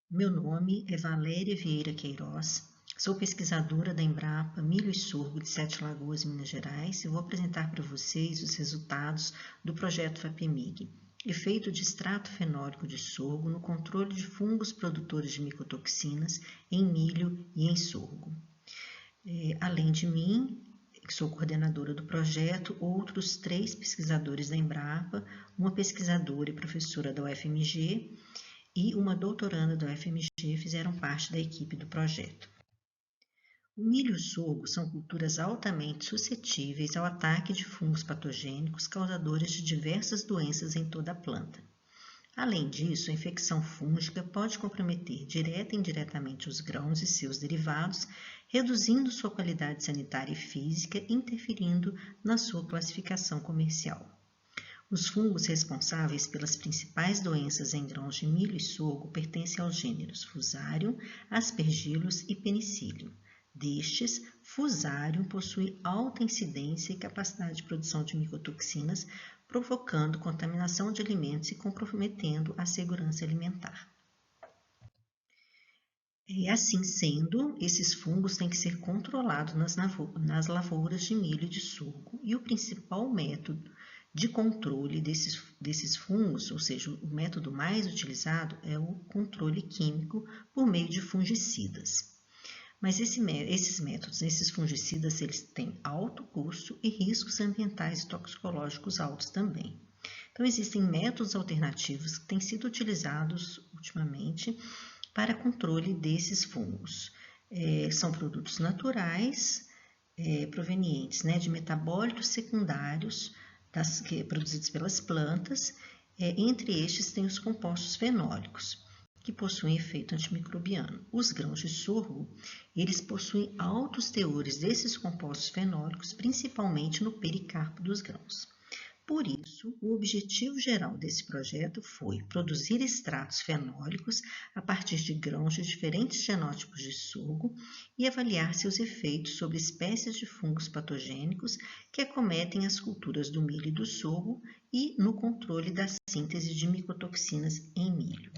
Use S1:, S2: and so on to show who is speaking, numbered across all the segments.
S1: Meu nome é Valéria Vieira Queiroz, sou pesquisadora da Embrapa Milho e Sorgo de Sete Lagoas, Minas Gerais, e vou apresentar para vocês os resultados do projeto FAPEMIG, efeito de extrato fenólico de sorgo no controle de fungos produtores de micotoxinas em milho e em sorgo. Além de mim, que sou coordenadora do projeto, outros 3 pesquisadores da Embrapa, uma pesquisadora e professora da UFMG e uma doutoranda da UFMG fizeram parte da equipe do projeto. O milho e o sorgo são culturas altamente suscetíveis ao ataque de fungos patogênicos causadores de diversas doenças em toda a planta. Além disso, a infecção fúngica pode comprometer direta e indiretamente os grãos e seus derivados, reduzindo sua qualidade sanitária e física, interferindo na sua classificação comercial. Os fungos responsáveis pelas principais doenças em grãos de milho e sorgo pertencem aos gêneros Fusarium, Aspergillus e Penicillium. Destes, Fusarium possui alta incidência e capacidade de produção de micotoxinas, provocando contaminação de alimentos e comprometendo a segurança alimentar. E assim sendo, esses fungos têm que ser controlados nas lavouras de milho e de sorgo, e o principal método de controle desses fungos, ou seja, o método mais utilizado é o controle químico por meio de fungicidas. Mas esses métodos, esses fungicidas, eles têm alto custo e riscos ambientais e toxicológicos altos também. Então, existem métodos alternativos que têm sido utilizados ultimamente para controle desses fungos. São produtos naturais, provenientes de metabólitos secundários produzidos pelas plantas. Entre estes tem os compostos fenólicos, que possuem efeito antimicrobiano. Os grãos de sorgo, eles possuem altos teores desses compostos fenólicos, principalmente no pericarpo dos grãos. Por isso, o objetivo geral desse projeto foi produzir extratos fenólicos a partir de grãos de diferentes genótipos de sorgo e avaliar seus efeitos sobre espécies de fungos patogênicos que acometem as culturas do milho e do sorgo e no controle da síntese de micotoxinas em milho.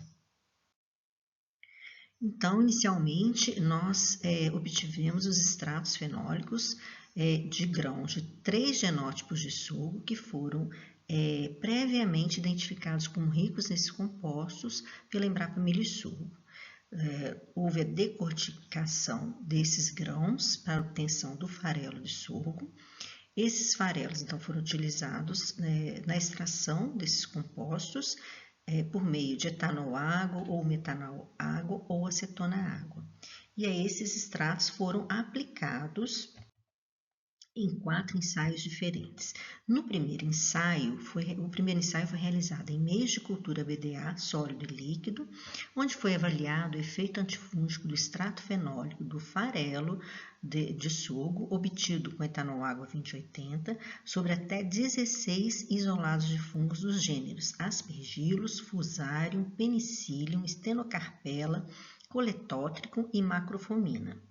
S1: Então, inicialmente, nós obtivemos os extratos fenólicos de grãos de 3 genótipos de sorgo que foram previamente identificados como ricos nesses compostos pela Embrapa Milho e Sorgo. Houve a decorticação desses grãos para obtenção do farelo de sorgo. Esses farelos, então, foram utilizados na extração desses compostos por meio de etanol-água ou metanol-água ou acetona-água. E aí esses extratos foram aplicados em 4 ensaios diferentes. O primeiro ensaio foi realizado em meios de cultura BDA, sólido e líquido, onde foi avaliado o efeito antifúngico do extrato fenólico do farelo de sorgo, obtido com etanol-água 2080, sobre até 16 isolados de fungos dos gêneros Aspergillus, Fusarium, Penicillium, Stenocarpella, Coletótrico e Macrofomina.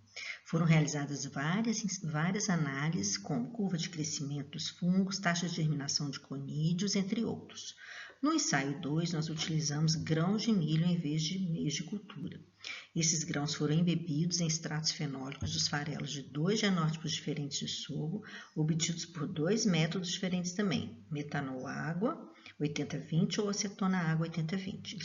S1: Foram realizadas várias análises, como curva de crescimento dos fungos, taxa de germinação de conídeos, entre outros. No ensaio 2, nós utilizamos grãos de milho em vez de meios de cultura. Esses grãos foram embebidos em extratos fenólicos dos farelos de 2 genótipos diferentes de sorgo, obtidos por 2 métodos diferentes também, metanol-água 80-20 ou acetona-água 80-20.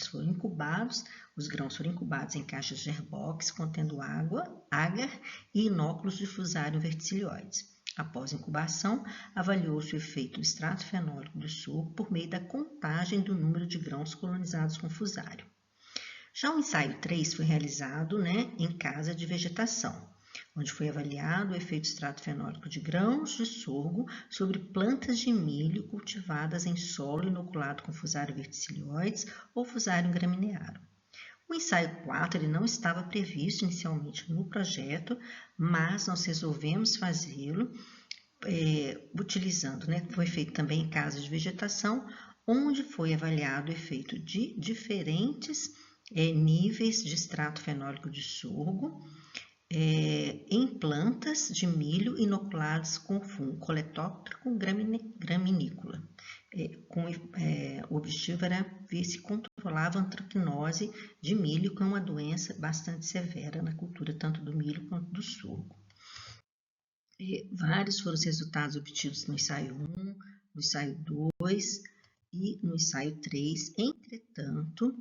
S1: Os grãos foram incubados em caixas de airbox contendo água, agar e inóculos de Fusarium verticilioides. Após a incubação, avaliou-se o efeito do extrato fenólico do sorgo por meio da contagem do número de grãos colonizados com Fusarium. Já o ensaio 3 foi realizado em casa de vegetação, onde foi avaliado o efeito extrato fenólico de grãos de sorgo sobre plantas de milho cultivadas em solo inoculado com Fusarium verticilioides ou Fusarium graminearum. O ensaio 4 ele não estava previsto inicialmente no projeto, mas nós resolvemos fazê-lo utilizando, foi feito também em casa de vegetação, onde foi avaliado o efeito de diferentes níveis de extrato fenólico de sorgo em plantas de milho inoculadas com fungo Coletótrico graminícola. O objetivo era ver se controlava a antracnose de milho, que é uma doença bastante severa na cultura tanto do milho quanto do sorgo. Vários foram os resultados obtidos no ensaio 1, no ensaio 2 e no ensaio 3. Entretanto,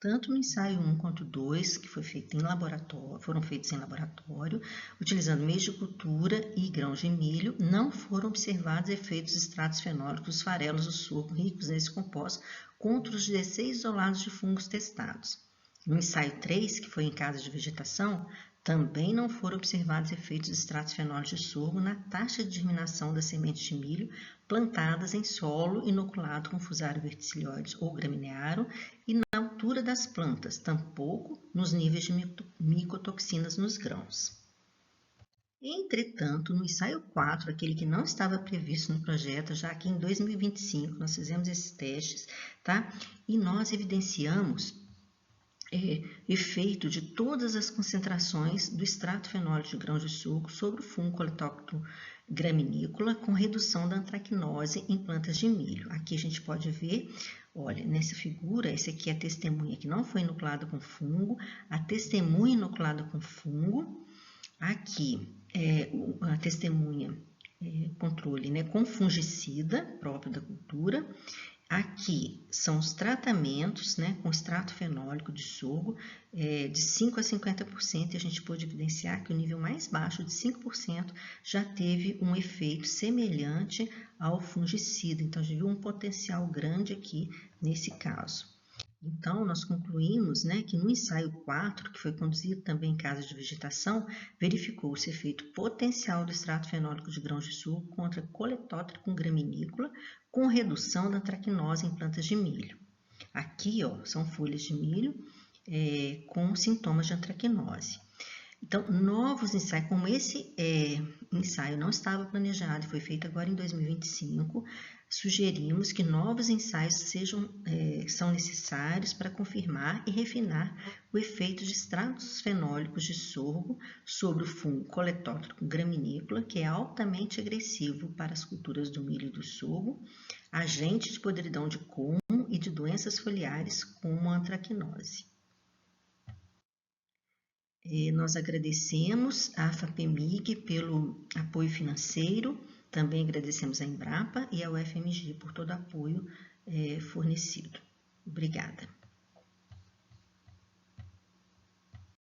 S1: tanto no ensaio 1 quanto 2, que foi feito em laboratório, foram feitos em laboratório, utilizando meios de cultura e grãos de milho, não foram observados efeitos de extratos fenólicos dos farelos do sorgo ricos nesse composto contra os 16 isolados de fungos testados. No ensaio 3, que foi em casos de vegetação, também não foram observados efeitos de extratos fenólicos de sorgo na taxa de germinação das sementes de milho plantadas em solo inoculado com Fusarium verticilioides ou graminearum e na altura das plantas, tampouco nos níveis de micotoxinas nos grãos. Entretanto, no ensaio 4, aquele que não estava previsto no projeto, já que em 2025 nós fizemos esses testes, tá? E nós evidenciamos efeito de todas as concentrações do extrato fenólico de grãos de sorgo sobre o fungo Coletóctone graminícola com redução da antracnose em plantas de milho. Aqui a gente pode ver, olha, nessa figura, essa aqui é a testemunha que não foi inoculada com fungo, a testemunha inoculada com fungo, aqui é a testemunha controle, né, com fungicida próprio da cultura. Aqui são os tratamentos, né, com extrato fenólico de sorgo de 5 a 50%, e a gente pôde evidenciar que o nível mais baixo, de 5%, já teve um efeito semelhante ao fungicida. Então, a gente viu um potencial grande aqui nesse caso. Então, nós concluímos, né, que no ensaio 4, que foi conduzido também em casos de vegetação, verificou-se efeito potencial do extrato fenólico de grãos de sorgo contra Coletótricum graminícola, com redução da antracnose em plantas de milho. Aqui, ó, são folhas de milho com sintomas de antracnose. Então, novos ensaios, como esse ensaio não estava planejado e foi feito agora em 2025, sugerimos que novos ensaios são necessários para confirmar e refinar o efeito de extratos fenólicos de sorgo sobre o fungo Coletótricum graminícola, que é altamente agressivo para as culturas do milho e do sorgo, agente de podridão de colmo e de doenças foliares como a antracnose. Nós agradecemos à FAPEMIG pelo apoio financeiro, também agradecemos à Embrapa e ao FMG por todo o apoio fornecido. Obrigada.